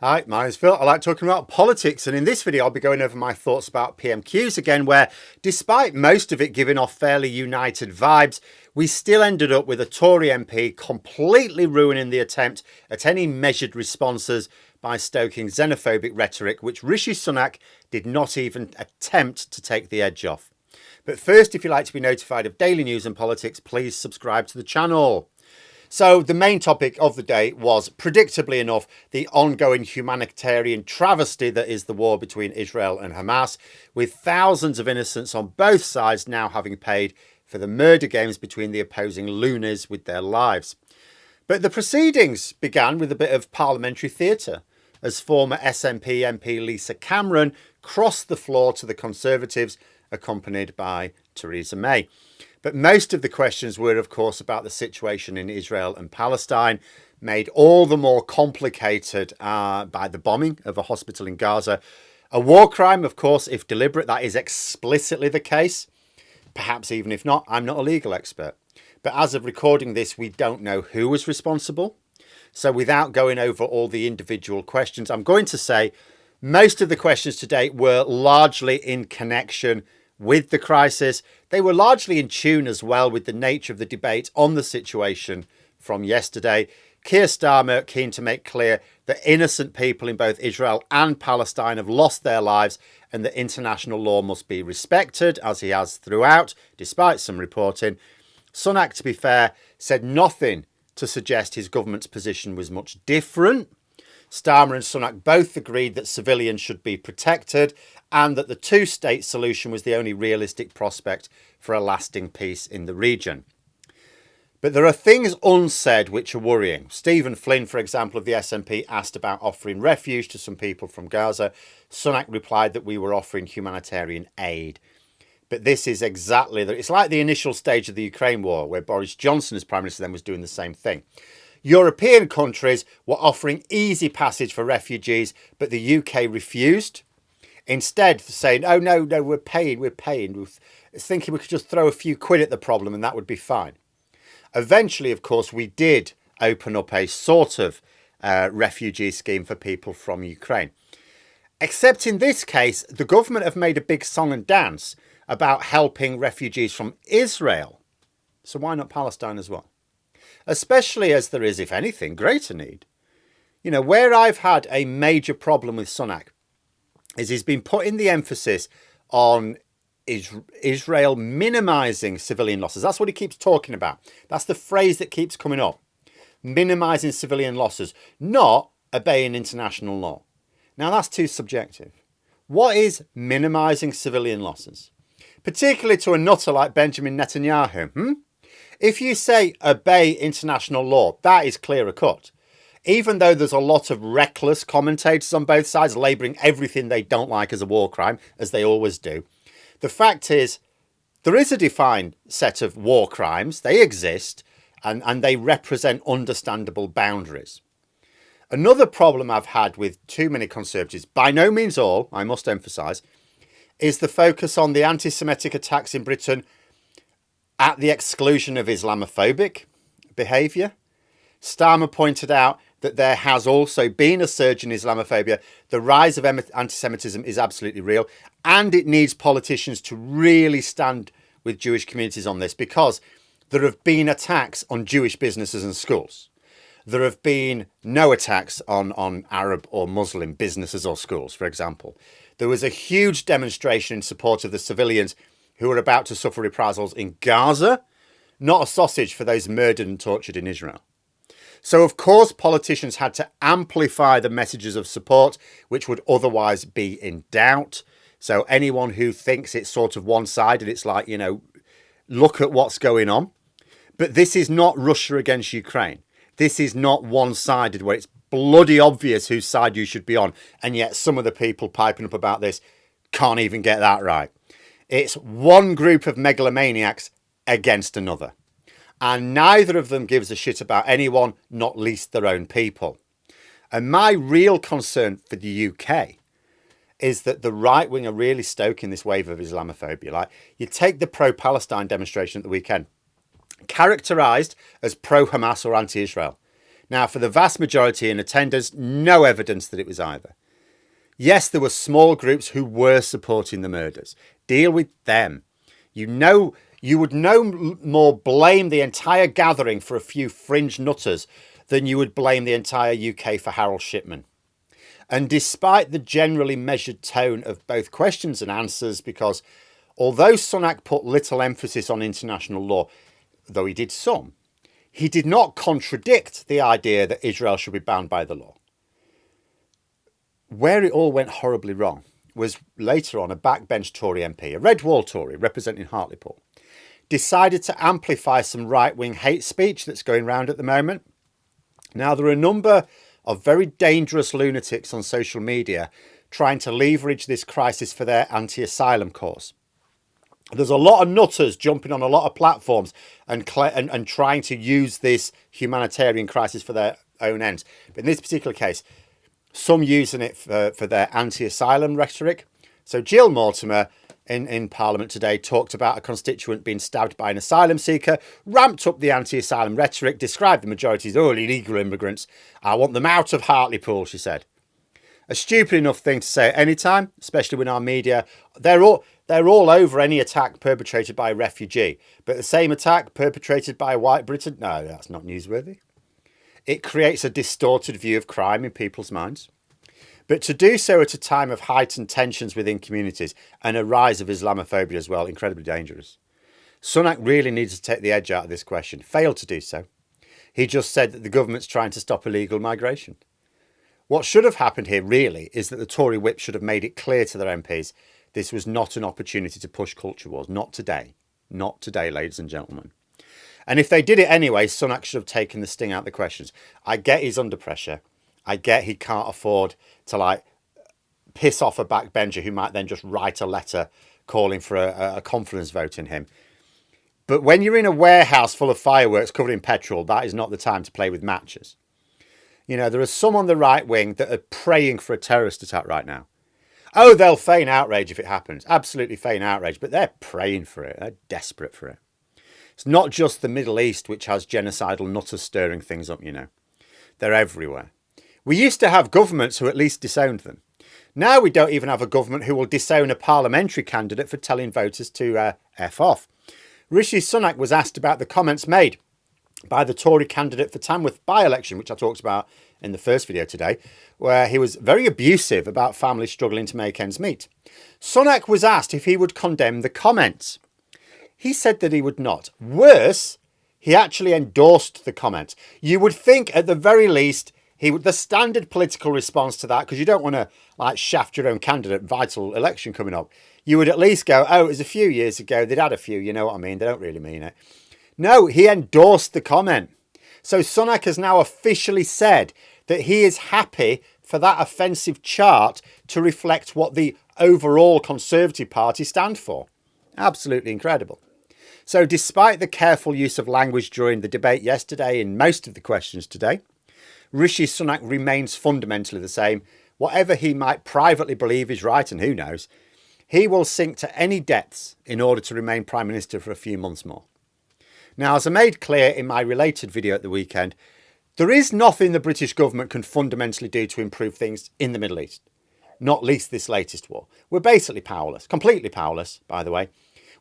Hi, my name's Phil. I like talking about politics, and in this video I'll be going over my thoughts about PMQs again, where despite most of it giving off fairly united vibes, we still ended up with a Tory MP completely ruining the attempt at any measured responses by stoking xenophobic rhetoric, which Rishi Sunak did not even attempt to take the edge off. But first, if you'd like to be notified of daily news and politics, please subscribe to the channel. So the main topic of the day was, predictably enough, the ongoing humanitarian travesty that is the war between Israel and Hamas, with thousands of innocents on both sides now having paid for the murder games between the opposing loonies with their lives. But the proceedings began with a bit of parliamentary theatre, as former SNP MP Lisa Cameron crossed the floor to the Conservatives, accompanied by Theresa May. But most of the questions were, of course, about the situation in Israel and Palestine, made all the more complicated by the bombing of a hospital in Gaza. A war crime, of course, if deliberate, that is explicitly the case. Perhaps even if not, I'm not a legal expert. But as of recording this, we don't know who was responsible. So without going over all the individual questions, I'm going to say most of the questions today were largely in connection with the crisis. They were largely in tune as well with the nature of the debate on the situation from yesterday. Keir Starmer keen to make clear that innocent people in both Israel and Palestine have lost their lives and that international law must be respected, as he has throughout, despite some reporting. Sunak, to be fair, said nothing to suggest his government's position was much different. Starmer and Sunak both agreed that civilians should be protected and that the two-state solution was the only realistic prospect for a lasting peace in the region. But there are things unsaid which are worrying. Stephen Flynn, for example, of the SNP, asked about offering refuge to some people from Gaza. Sunak replied that we were offering humanitarian aid. But this is exactly, it's like the initial stage of the Ukraine war, where Boris Johnson as Prime Minister then was doing the same thing. European countries were offering easy passage for refugees, but the UK refused. Instead, saying, oh, no, we're paying. Thinking we could just throw a few quid at the problem and that would be fine. Eventually, of course, we did open up a sort of refugee scheme for people from Ukraine. Except in this case, the government have made a big song and dance about helping refugees from Israel. So why not Palestine as well? Especially as there is, if anything, greater need. You know, where I've had a major problem with Sunak is he's been putting the emphasis on Israel minimising civilian losses. That's what he keeps talking about. That's the phrase that keeps coming up. Minimising civilian losses, not obeying international law. Now, that's too subjective. What is minimising civilian losses? Particularly to a nutter like Benjamin Netanyahu. If you say obey international law, that is clearer cut. Even though there's a lot of reckless commentators on both sides labelling everything they don't like as a war crime, as they always do, the fact is there is a defined set of war crimes. They exist and they represent understandable boundaries. Another problem I've had with too many Conservatives, by no means all, I must emphasise, is the focus on the anti-Semitic attacks in Britain at the exclusion of Islamophobic behaviour. Starmer pointed out that there has also been a surge in Islamophobia. The rise of anti-Semitism is absolutely real, and it needs politicians to really stand with Jewish communities on this, because there have been attacks on Jewish businesses and schools. There have been no attacks on Arab or Muslim businesses or schools, for example. There was a huge demonstration in support of the civilians who are about to suffer reprisals in Gaza, not a sausage for those murdered and tortured in Israel. So, of course, politicians had to amplify the messages of support, which would otherwise be in doubt. So anyone who thinks it's sort of one-sided, it's like, you know, look at what's going on. But this is not Russia against Ukraine. This is not one-sided where it's bloody obvious whose side you should be on. And yet some of the people piping up about this can't even get that right. It's one group of megalomaniacs against another. And neither of them gives a shit about anyone, not least their own people. And my real concern for the UK is that the right wing are really stoking this wave of Islamophobia. Like, you take the pro-Palestine demonstration at the weekend, characterised as pro-Hamas or anti-Israel. Now, for the vast majority in attendance, no evidence that it was either. Yes, there were small groups who were supporting the murders. Deal with them. You would no more blame the entire gathering for a few fringe nutters than you would blame the entire UK for Harold Shipman. And despite the generally measured tone of both questions and answers, because although Sunak put little emphasis on international law, though he did some, he did not contradict the idea that Israel should be bound by the law. Where it all went horribly wrong was later on a backbench Tory MP, a red wall Tory representing Hartlepool, decided to amplify some right-wing hate speech that's going around at the moment. Now, there are a number of very dangerous lunatics on social media trying to leverage this crisis for their anti-asylum cause. There's a lot of nutters jumping on a lot of platforms and trying to use this humanitarian crisis for their own ends. But in this particular case, some using it for their anti-asylum rhetoric. So Jill Mortimer in Parliament today talked about a constituent being stabbed by an asylum seeker, ramped up the anti-asylum rhetoric, described the majority as illegal immigrants. I want them out of Hartlepool, she said. A stupid enough thing to say at any time, especially when our media, they're all over any attack perpetrated by a refugee. But the same attack perpetrated by White Britain, no, that's not newsworthy. It creates a distorted view of crime in people's minds. But to do so at a time of heightened tensions within communities and a rise of Islamophobia as well, incredibly dangerous. Sunak really needs to take the edge out of this question. Failed to do so. He just said that the government's trying to stop illegal migration. What should have happened here really is that the Tory whip should have made it clear to their MPs this was not an opportunity to push culture wars. Not today. Not today, ladies and gentlemen. And if they did it anyway, Sunak should have taken the sting out of the questions. I get he's under pressure. I get he can't afford to piss off a backbencher who might then just write a letter calling for a confidence vote in him. But when you're in a warehouse full of fireworks covered in petrol, that is not the time to play with matches. You know, there are some on the right wing that are praying for a terrorist attack right now. Oh, they'll feign outrage if it happens. Absolutely feign outrage, but they're praying for it. They're desperate for it. It's not just the Middle East which has genocidal nutters stirring things up, you know. They're everywhere. We used to have governments who at least disowned them. Now we don't even have a government who will disown a parliamentary candidate for telling voters to F off. Rishi Sunak was asked about the comments made by the Tory candidate for Tamworth by-election, which I talked about in the first video today, where he was very abusive about families struggling to make ends meet. Sunak was asked if he would condemn the comments. He said that he would not. Worse, he actually endorsed the comment. You would think at the very least, the standard political response to that, because you don't want to shaft your own candidate, vital election coming up. You would at least go, oh, it was a few years ago. They'd had a few, you know what I mean? They don't really mean it. No, he endorsed the comment. So Sunak has now officially said that he is happy for that offensive chart to reflect what the overall Conservative Party stand for. Absolutely incredible. So despite the careful use of language during the debate yesterday in most of the questions today, Rishi Sunak remains fundamentally the same. Whatever he might privately believe is right, and who knows, he will sink to any depths in order to remain Prime Minister for a few months more. Now, as I made clear in my related video at the weekend, there is nothing the British government can fundamentally do to improve things in the Middle East, not least this latest war. We're basically powerless, completely powerless, by the way.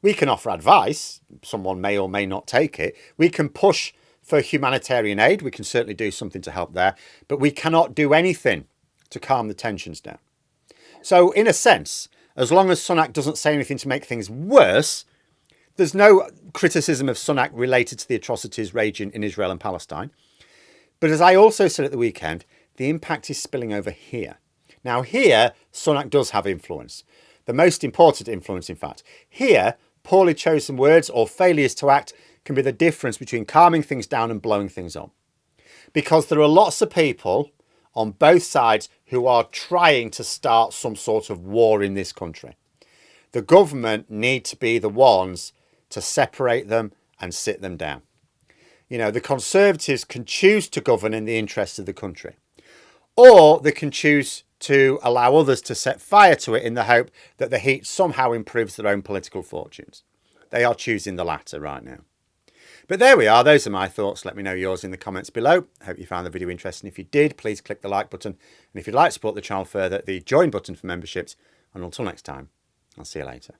We can offer advice. Someone may or may not take it. We can push for humanitarian aid. We can certainly do something to help there, but we cannot do anything to calm the tensions down. So in a sense, as long as Sunak doesn't say anything to make things worse, there's no criticism of Sunak related to the atrocities raging in Israel and Palestine. But as I also said at the weekend, the impact is spilling over here. Now here, Sunak does have influence. The most important influence, in fact. Here, poorly chosen words or failures to act can be the difference between calming things down and blowing things up. Because there are lots of people on both sides who are trying to start some sort of war in this country. The government need to be the ones to separate them and sit them down. You know, the Conservatives can choose to govern in the interests of the country, or they can choose to allow others to set fire to it in the hope that the heat somehow improves their own political fortunes. They are choosing the latter right now. But there we are. Those are my thoughts. Let me know yours in the comments below. I hope you found the video interesting. If you did, please click the like button. And if you'd like to support the channel further, the join button for memberships. And until next time, I'll see you later.